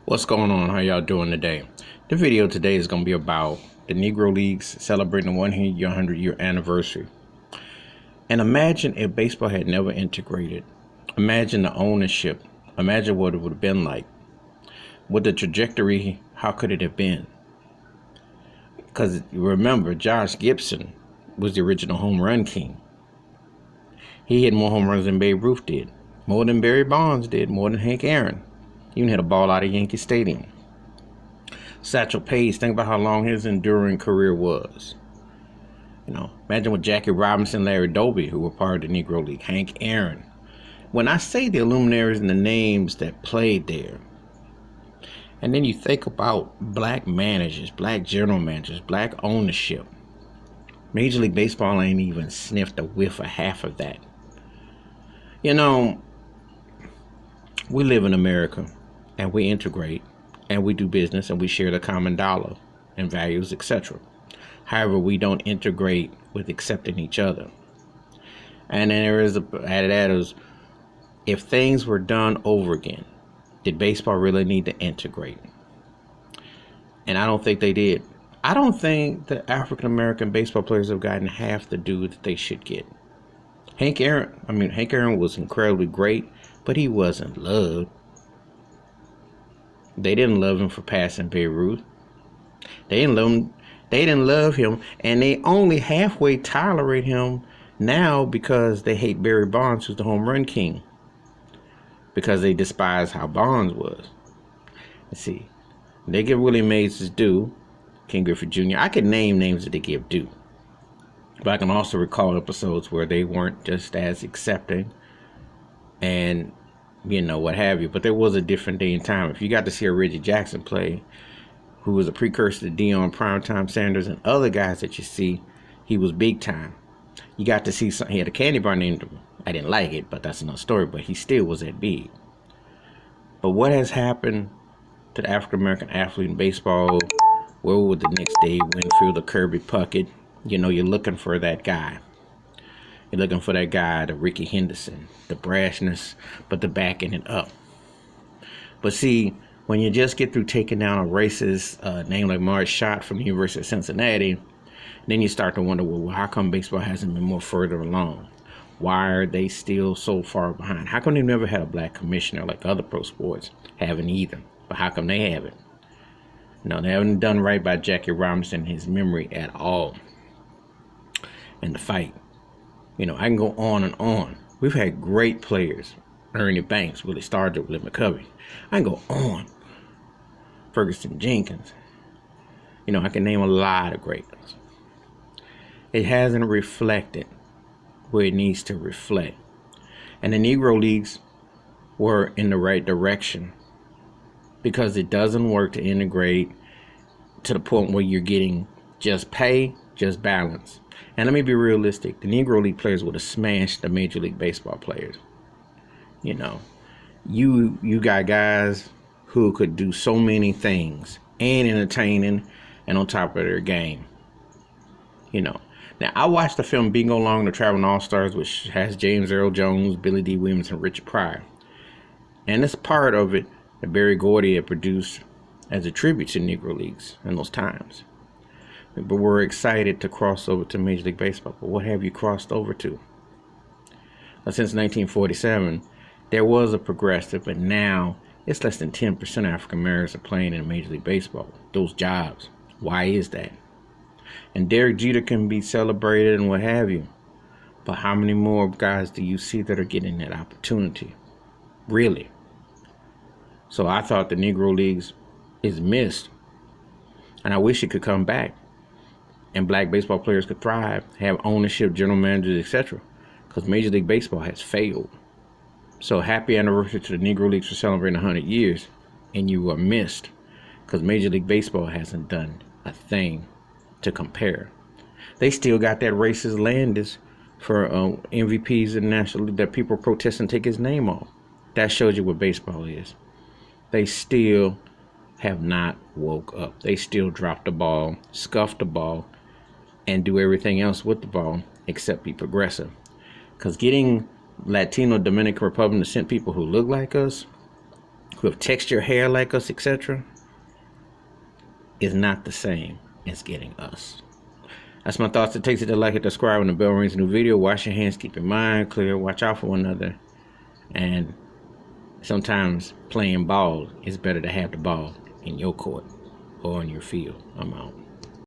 What's going on? How y'all doing today? The video today is going to be about the Negro Leagues celebrating the 100-year anniversary. And imagine if baseball had never integrated. Imagine the ownership. Imagine what it would have been like. With the trajectory, how could it have been? Because remember, Josh Gibson was the original home run king. He hit more home runs than Babe Ruth did. More than Barry Bonds did. More than Hank Aaron. Even hit a ball out of Yankee Stadium. Satchel Paige, think about how long his enduring career was. Imagine with Jackie Robinson, Larry Doby, who were part of the Negro League, Hank Aaron. When I say the luminaries and the names that played there, and then you think about black managers, black general managers, black ownership, Major League Baseball ain't even sniffed a whiff of half of that. We live in America. And we integrate, and we do business, and we share the common dollar and values, etc. However, we don't integrate with accepting each other. And then there is added that is, if things were done over again, did baseball really need to integrate? And I don't think they did. I don't think the African American baseball players have gotten half the due that they should get. Hank Aaron was incredibly great, but he wasn't loved. They didn't love him for passing Babe Ruth. They didn't love him, and they only halfway tolerate him now because they hate Barry Bonds, who's the home run king, because they despise how Bonds was. Let's see, they give Willie Mays his due, King Griffey Jr. I can name names that they give due, but I can also recall episodes where they weren't just as accepting and what have you. But there was a different day and time. If you got to see a Reggie Jackson play, who was a precursor to Dion Primetime Sanders and other guys that you see, he was big time. You got to see he had a candy bar named him. I didn't like it, but that's another story. But he still was that big. But what has happened to the African American athlete in baseball? Where would the next Dave Winfield or Kirby Puckett? You're looking for that guy. You're looking for that guy, the Ricky Henderson, the brashness, but the backing it up. But see, when you just get through taking down a racist name like Marge Schott from the University of Cincinnati, then you start to wonder, well, how come baseball hasn't been more further along? Why are they still so far behind? How come they never had a black commissioner like other pro sports haven't either? But how come they haven't? No, they haven't done right by Jackie Robinson and his memory at all. And the fight. I can go on and on. We've had great players. Ernie Banks, Willie Stargell, Willie McCovey. I can go on. Ferguson Jenkins. I can name a lot of great ones. It hasn't reflected where it needs to reflect. And the Negro Leagues were in the right direction, because it doesn't work to integrate to the point where you're getting just pay, just balance. And let me be realistic. The Negro League players would have smashed the Major League Baseball players. You got guys who could do so many things and entertaining and on top of their game. Now I watched the film Bingo Long, the Traveling All-Stars, which has James Earl Jones, Billy D. Williams, and Richard Pryor. And it's part of it that Barry Gordy had produced as a tribute to Negro Leagues in those times. But we're excited to cross over to Major League Baseball. But what have you crossed over to? Since 1947, there was a progressive, but now it's less than 10% of African Americans are playing in Major League Baseball. Those jobs. Why is that? And Derek Jeter can be celebrated and what have you. But how many more guys do you see that are getting that opportunity? Really? So I thought the Negro Leagues is missed. And I wish it could come back. And black baseball players could thrive, have ownership, general managers, etc. Because Major League Baseball has failed. So happy anniversary to the Negro Leagues for celebrating 100 years. And you were missed. Because Major League Baseball hasn't done a thing to compare. They still got that racist Landis for MVPs in the National League that people protest and take his name off. That shows you what baseball is. They still have not woke up. They still drop the ball, scuff the ball, and do everything else with the ball except be progressive. Because getting Latino, Dominican Republican descent people who look like us who have textured hair like us, etc., is not the same as getting us. That's my thoughts. It takes it to like it, subscribe, when the bell rings. A new video. Wash your hands, keep your mind clear, watch out for one another. And sometimes playing ball is better to have the ball in your court or in your field. I'm out.